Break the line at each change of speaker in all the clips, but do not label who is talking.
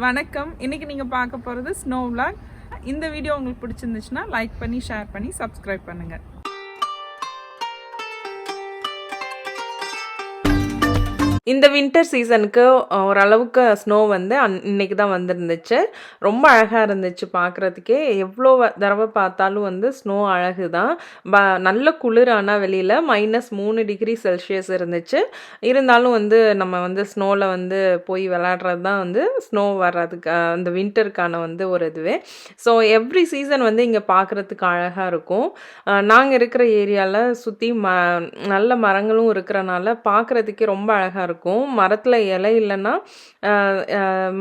வணக்கம். இன்னைக்கு நீங்க பார்க்க போறது ஸ்னோ vlog. இந்த வீடியோ உங்களுக்கு பிடிச்சிருந்துச்சுன்னா லைக் பண்ணி ஷேர் பண்ணி சப்ஸ்கிரைப் பண்ணுங்க.
இந்த வின்டர் சீசனுக்கு ஓரளவுக்கு ஸ்னோ வந்து இன்னைக்கு தான் வந்துருந்துச்சு. ரொம்ப அழகாக இருந்துச்சு பார்க்குறதுக்கே. எவ்வளோ தடவை பார்த்தாலும் வந்து ஸ்னோ அழகு தான். நல்ல குளிர் ஆனால் வெளியில் -3°C இருந்துச்சு. இருந்தாலும் வந்து நம்ம வந்து ஸ்னோவில் வந்து போய் விளையாடுறது தான் வந்து ஸ்னோ வர்றதுக்கு அந்த வின்டருக்கான வந்து ஒரு இதுவே. ஸோ எவ்ரி சீசன் வந்து இங்கே பார்க்குறதுக்கு அழகாக இருக்கும். நாங்கள் இருக்கிற ஏரியாவில் சுற்றி நல்ல மரங்களும் இருக்கிறனால பார்க்குறதுக்கே ரொம்ப அழகாக இருக்கும். மரத்தில் இலை இல்லைன்னா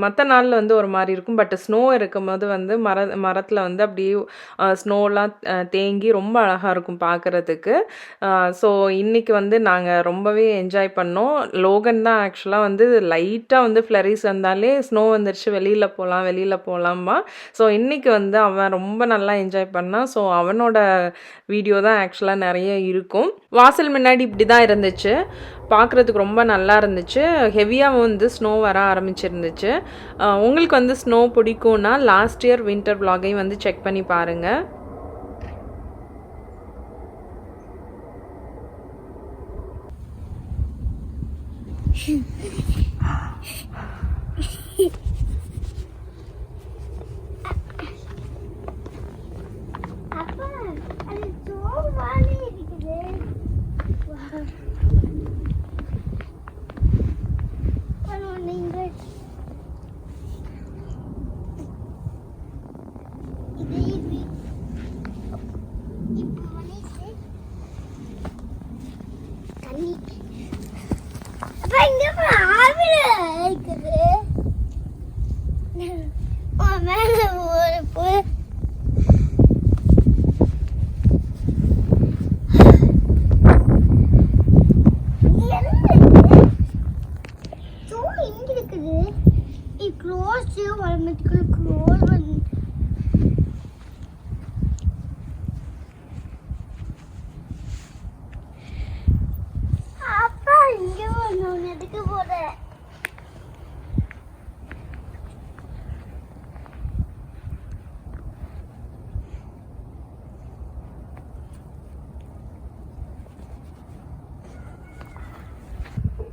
மற்ற நாளில் வந்து ஒரு மாதிரி இருக்கும். பட் ஸ்னோ இருக்கும்போது வந்து மரத்தில் வந்து அப்படியே ஸ்னோலாம் தேங்கி ரொம்ப அழகாக இருக்கும் பார்க்குறதுக்கு. ஸோ இன்றைக்கி வந்து நாங்கள் ரொம்பவே என்ஜாய் பண்ணோம். லோகன் தான் ஆக்சுவலாக வந்து லைட்டாக வந்து ஃப்ளரிஸ் வந்தாலே ஸ்னோ வந்துருச்சு, வெளியில் போகலாமா. ஸோ இன்றைக்கி வந்து அவன் ரொம்ப நல்லா என்ஜாய் பண்ணான். ஸோ அவனோட வீடியோ தான் ஆக்சுவலாக நிறைய இருக்கும். வாசல் முன்னாடி இப்படி தான் இருந்துச்சு. பார்க்குறதுக்கு ரொம்ப நல்லா இருந்துச்சு. ஹெவியாக வந்து ஸ்னோ வர ஆரம்பிச்சிருந்துச்சு. உங்களுக்கு வந்து ஸ்னோ பிடிக்கும்னா லாஸ்ட் இயர் வின்டர் vlog-ஐயும் வந்து செக் பண்ணி பாருங்கள்.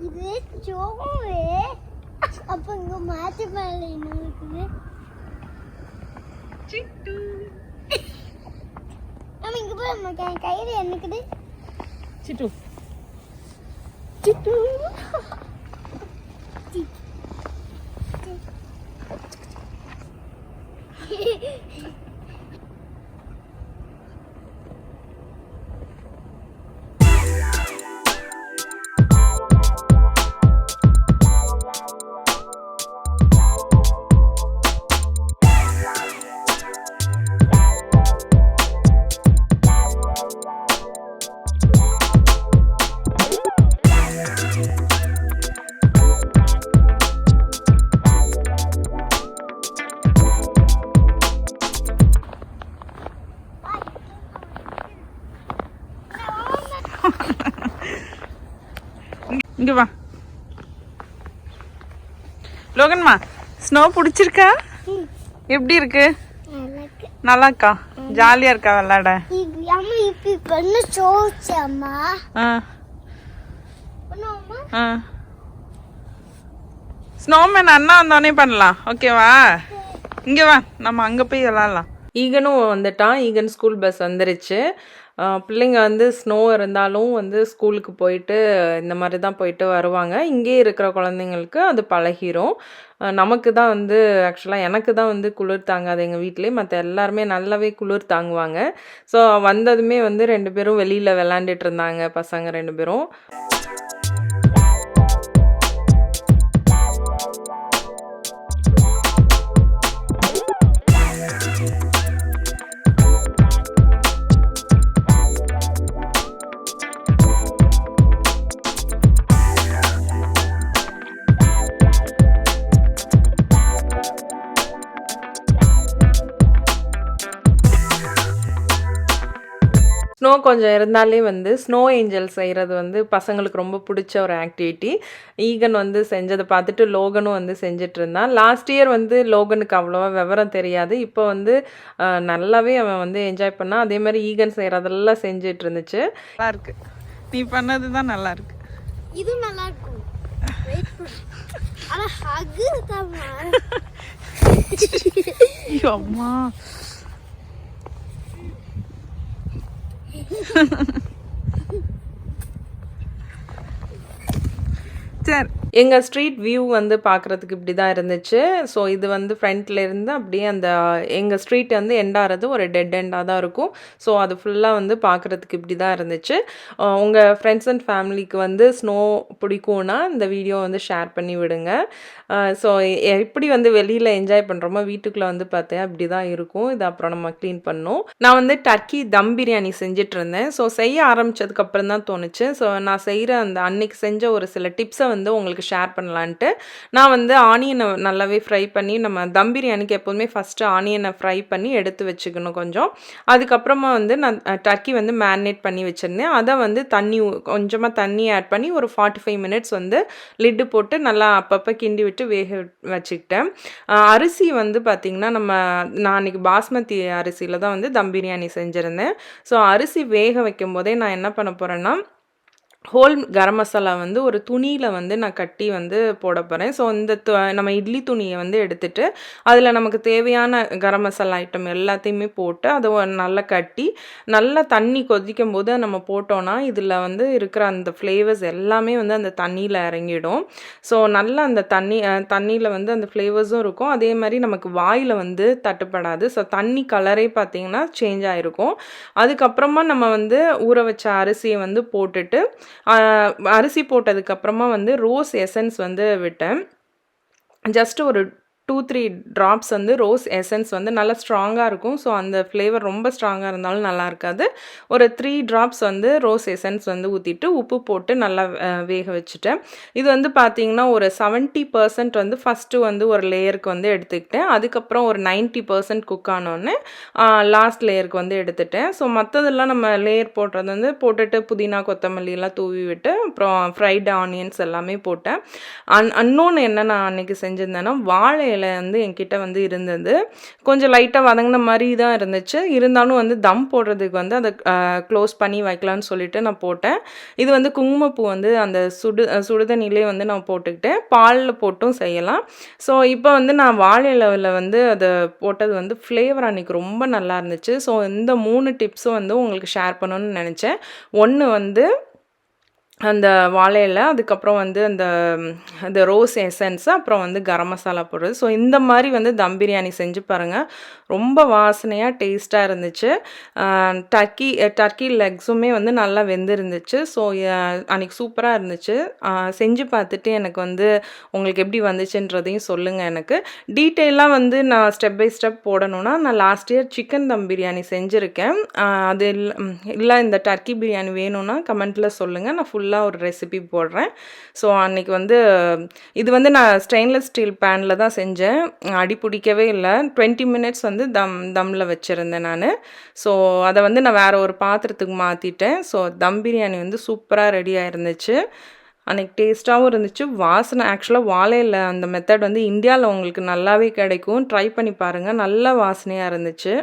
இது சோவே அப்ப இங்க மாத்தி மேல என்ன இருக்குது சிட்டு நம்ம இங்க போய் நம்ம கையில என்னக்குது
சிட்டு சிட்டு இங்க வா லோகன்மா. ஸ்னோ பிடிச்சிருக்கா? எப்படி இருக்கு? நல்லா இருக்கா? ஜாலியா இருக்கா விளையாட? ஸ்னோமேன் அண்ணா வந்தோடனே பண்ணலாம். ஓகேவா? இங்க வா, நம்ம அங்க போய் விளையாடலாம்.
ஈகனும் வந்துட்டான். ஈகன் ஸ்கூல் பஸ் வந்துருச்சு. பிள்ளைங்க வந்து ஸ்னோ இருந்தாலும் வந்து ஸ்கூலுக்கு போயிட்டு இந்த மாதிரி தான் போயிட்டு வருவாங்க. இங்கே இருக்கிற குழந்தைங்களுக்கு அது பழகிரும். நமக்கு தான் வந்து ஆக்சுவலாக எனக்கு தான் வந்து குளிர் தாங்காது எங்கள் வீட்டிலே. மற்ற எல்லாருமே நல்லாவே குளிர் தாங்குவாங்க. ஸோ வந்ததுமே வந்து 2 பேரும் வெளியில் விளாண்டுட்டு இருந்தாங்க, பசங்க 2 பேரும். ஸ்னோ கொஞ்சம் இருந்தாலே வந்து ஸ்னோ ஏஞ்சல் செய்கிறது வந்து பசங்களுக்கு ரொம்ப பிடிச்ச ஒரு ஆக்டிவிட்டி. ஈகன் வந்து செஞ்சதை பார்த்துட்டு லோகனும் வந்து செஞ்சுட்டு இருந்தான். லாஸ்ட் இயர் வந்து லோகனுக்கு அவ்வளோவா விவரம் தெரியாது. இப்போ வந்து நல்லாவே அவன் வந்து என்ஜாய் பண்ணான். அதே மாதிரி ஈகன் செய்கிறதெல்லாம் செஞ்சுட்டு இருந்துச்சு.
நல்லா இருக்கு, நீ பண்ணது தான் நல்லா இருக்கு.
இது நல்லா இருக்கும். ஆனா ஹக் தாமா.
அம்மா சரி.
எங்கள் ஸ்ட்ரீட் வியூ வந்து பார்க்குறதுக்கு இப்படி தான் இருந்துச்சு. ஸோ இது வந்து ஃப்ரண்ட்லேருந்து அப்படியே அந்த எங்கள் ஸ்ட்ரீட் வந்து எண்டாகிறது ஒரு டெட் எண்டாக தான் இருக்கும். ஸோ அது ஃபுல்லாக வந்து பார்க்குறதுக்கு இப்படி தான் இருந்துச்சு. உங்கள் ஃப்ரெண்ட்ஸ் அண்ட் ஃபேமிலிக்கு வந்து ஸ்னோ பிடிக்கும்னா இந்த வீடியோ வந்து ஷேர் பண்ணி விடுங்க. ஸோ எப்படி வந்து வெளியில் என்ஜாய் பண்ணுறோமோ வீட்டுக்குள்ளே வந்து பார்த்தேன் அப்படி தான் இருக்கும். இது அப்புறம் நம்ம க்ளீன் பண்ணோம். நான் வந்து டர்க்கி தம் பிரியாணி செஞ்சுட்டு இருந்தேன். ஸோ செய்ய ஆரம்பித்ததுக்கப்புறம் தான் தோணுச்சு. ஸோ நான் செய்கிற அந்த அன்னைக்கு செஞ்ச ஒரு சில டிப்ஸை வந்து உங்களுக்கு ஷேர் பண்ணலான்ட்டு நான் வந்து ஆனியனை நல்லாவே ஃப்ரை பண்ணி, நம்ம தம் பிரியாணிக்கு எப்போதுமே ஃபஸ்ட்டு ஆனியனை ஃப்ரை பண்ணி எடுத்து வச்சுக்கணும் கொஞ்சம். அதுக்கப்புறமா வந்து நான் டர்க்கி வந்து மேரினேட் பண்ணி வச்சுருந்தேன். அதை வந்து கொஞ்சமாக தண்ணி ஆட் பண்ணி ஒரு 45 மினிட்ஸ் வந்து லிட்டு போட்டு நல்லா அப்பப்போ கிண்டி விட்டு வேக வச்சுக்கிட்டேன். அரிசி வந்து பார்த்திங்கன்னா நான் அன்றைக்கி பாஸ்மதி அரிசியில் தான் வந்து தம் பிரியாணி செஞ்சுருந்தேன். ஸோ அரிசி வேக வைக்கும் போதே நான் என்ன பண்ண போகிறேன்னா ஹோல் கரம் மசாலா வந்து ஒரு துணியில் வந்து நான் கட்டி வந்து போட போகிறேன். ஸோ இந்த நம்ம இட்லி துணியை வந்து எடுத்துகிட்டு அதில் நமக்கு தேவையான கரம் மசாலா ஐட்டம் எல்லாத்தையுமே போட்டு அதை நல்லா கட்டி நல்லா தண்ணி கொதிக்கும் போது நம்ம போட்டோன்னா இதில் வந்து இருக்கிற அந்த ஃப்ளேவர்ஸ் எல்லாமே வந்து அந்த தண்ணியில் இறங்கிடும். ஸோ நல்லா அந்த தண்ணியில் வந்து அந்த ஃப்ளேவர்ஸும் இருக்கும். அதே மாதிரி நமக்கு வாயில் வந்து தட்டுப்படாது. ஸோ தண்ணி கலரே பார்த்திங்கன்னா சேஞ்ச் ஆகிருக்கும். அதுக்கப்புறமா நம்ம வந்து ஊற வச்ச அரிசியை வந்து போட்டுட்டு அரிசி போட்டதுக்கப்புறமா வந்து ரோஸ் எசன்ஸ் வந்து விட்டேன். ஜஸ்ட் ஒரு 2-3 ட்ராப்ஸ் வந்து ரோஸ் எசன்ஸ் வந்து நல்லா ஸ்ட்ராங்காக இருக்கும். ஸோ அந்த ஃப்ளேவர் ரொம்ப ஸ்ட்ராங்காக இருந்தாலும் நல்லா இருக்காது. ஒரு 3 ட்ராப்ஸ் வந்து ரோஸ் எசன்ஸ் வந்து ஊற்றிட்டு உப்பு போட்டு நல்லா வேக வச்சுட்டேன். இது வந்து பார்த்திங்கன்னா ஒரு 70% வந்து ஃபஸ்ட்டு வந்து ஒரு லேயருக்கு வந்து எடுத்துக்கிட்டேன். அதுக்கப்புறம் ஒரு 90% குக் ஆனோடனே லாஸ்ட் லேயருக்கு வந்து எடுத்துட்டேன். ஸோ மற்றதெல்லாம் நம்ம லேயர் போடுறது வந்து போட்டுட்டு புதினா கொத்தமல்லியெல்லாம் தூவி விட்டு அப்புறம் ஃப்ரைடு ஆனியன்ஸ் எல்லாமே போட்டேன். இன்னொன்று என்ன நான் அன்றைக்கி செஞ்சுருந்தேன்னா வாழை இலை வந்து என்கிட்ட வந்து இருந்தது. கொஞ்சம் லைட்டாக வதங்கின மாதிரி தான் இருந்துச்சு. இருந்தாலும் வந்து தம் போடுறதுக்கு வந்து அதை க்ளோஸ் பண்ணி வைக்கலான்னு சொல்லிட்டு நான் போட்டேன். இது வந்து குங்குமப்பூ வந்து அந்த சுடுதண்ணிலே வந்து நான் போட்டுக்கிட்டேன். பாலில் போட்டும் செய்யலாம். ஸோ இப்போ வந்து நான் வாழை இலையில் வந்து அதை போட்டது வந்து ஃப்ளேவர் அன்றைக்கி ரொம்ப நல்லா இருந்துச்சு. ஸோ இந்த 3 டிப்ஸும் வந்து உங்களுக்கு ஷேர் பண்ணணும்னு நினச்சேன். ஒன்று வந்து அந்த வாழை இலை, அதுக்கப்புறம் வந்து அந்த ரோஸ் எசன்ஸு, அப்புறம் வந்து கரம் மசாலா போடுறது. ஸோ இந்த மாதிரி வந்து தம் பிரியாணி செஞ்சு பாருங்கள். ரொம்ப வாசனையாக டேஸ்ட்டாக இருந்துச்சு. டர்க்கி லெக்ஸுமே வந்து நல்லா வெந்திருந்துச்சு. ஸோ அன்றைக்கி சூப்பராக இருந்துச்சு. செஞ்சு பார்த்துட்டு எனக்கு வந்து உங்களுக்கு எப்படி வந்துச்சுன்றதையும் சொல்லுங்கள் எனக்கு. டீட்டெயிலாக வந்து நான் ஸ்டெப் பை ஸ்டெப் போடணுன்னா நான் லாஸ்ட் இயர் சிக்கன் தம் பிரியாணி செஞ்சுருக்கேன். அது இல்லை இந்த டர்க்கி பிரியாணி வேணும்னா கமெண்ட்டில் சொல்லுங்கள். நான் ஃபுல்லாக ஒரு ரெசிபி போடுறேன். ஸோ அன்றைக்கி வந்து இது வந்து நான் ஸ்டெயின்லெஸ் ஸ்டீல் பேனில் தான் செஞ்சேன். அடி பிடிக்கவே இல்லை. 20 மினிட்ஸ் வந்து தம்மில் வச்சுருந்தேன் நான். ஸோ அதை வந்து நான் வேறு ஒரு பாத்திரத்துக்கு மாற்றிட்டேன். ஸோ தம் பிரியாணி வந்து சூப்பராக ரெடியாக இருந்துச்சு. அன்றைக்கி டேஸ்ட்டாகவும் இருந்துச்சு. வாசனை ஆக்சுவலாக வாழையில் அந்த மெத்தட் வந்து இந்தியாவில் உங்களுக்கு நல்லாவே கிடைக்கும். ட்ரை பண்ணி பாருங்கள். நல்ல வாசனையாக இருந்துச்சு.